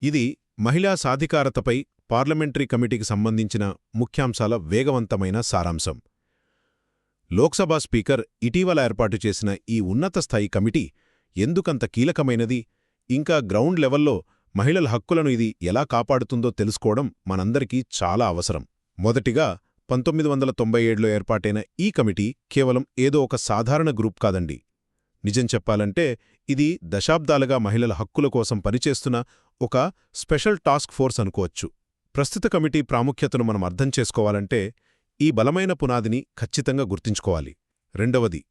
ఇది మహిళా సాధికారతపై పార్లమెంటరీ కమిటీకి సంబంధించిన ముఖ్యాంశాల వేగవంతమైన సారాంశం. లోక్సభ స్పీకర్ ఇటీవల ఏర్పాటు చేసిన ఈ ఉన్నత స్థాయి కమిటీ ఎందుకంత కీలకమైనది, ఇంకా గ్రౌండ్ లెవెల్లో మహిళల హక్కులను ఇది ఎలా కాపాడుతుందో తెలుసుకోవడం మనందరికీ చాలా అవసరం. మొదటిగా 1997లో ఏర్పాటైన ఈ కమిటీ కేవలం ఏదో ఒక సాధారణ గ్రూప్ కాదండి. నిజం చెప్పాలంటే ఇది దశాబ్దాలుగా మహిళల హక్కుల కోసం పనిచేస్తున్న ఒక స్పెషల్ టాస్క్ ఫోర్స్ అనుకోవచ్చు. ప్రస్తుత కమిటీ ప్రాముఖ్యతను మనం అర్థం చేసుకోవాలంటే ఈ బలమైన పునాదిని ఖచ్చితంగా గుర్తుంచుకోవాలి. రెండవది,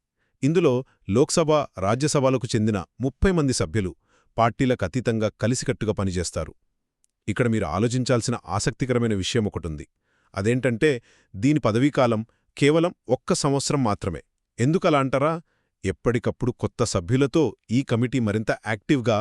ఇందులో లోక్సభ, రాజ్యసభలకు చెందిన 30 మంది సభ్యులు పార్టీలకు అతీతంగా కలిసికట్టుగా పనిచేస్తారు. ఇక్కడ మీరు ఆలోచించాల్సిన ఆసక్తికరమైన విషయం ఒకటుంది. అదేంటంటే దీని పదవీకాలం కేవలం 1 సంవత్సరం మాత్రమే. ఎందుకలా అంటారా? ఎప్పటికప్పుడు కొత్త సభ్యులతో ఈ కమిటీ మరింత యాక్టివ్గా,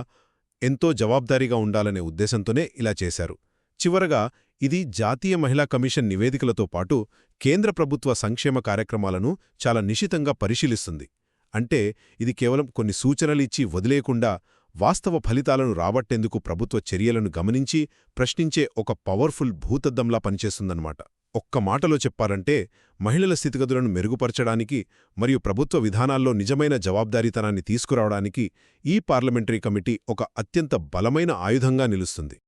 ఎంతో జవాబాదారీగా ఉండాలనే ఉద్దేశంతోనే ఇలా చేశారు. చివరగా, ఇది జాతీయ మహిళా కమిషన్ నివేదికలతో పాటు కేంద్ర ప్రభుత్వ సంక్షేమ కార్యక్రమాలను చాలా నిశితంగా పరిశీలిస్తుంది. అంటే ఇది కేవలం కొన్ని సూచనలిచ్చి వదిలేయకుండా వాస్తవ ఫలితాలను రాబట్టేందుకు ప్రభుత్వ చర్యలను గమనించి ప్రశ్నించే ఒక పవర్ఫుల్ భూతద్దంలా పనిచేస్తుందన్నమాట. ఒక్క మాటలో చెప్పాలంటే మహిళల స్థితిగతులను మెరుగుపరచడానికి మరియు ప్రభుత్వ విధానాల్లో నిజమైన జవాబాదారీతనాన్ని తీసుకురావడానికి ఈ పార్లమెంటరీ కమిటీ ఒక అత్యంత బలమైన ఆయుధంగా నిలుస్తుంది.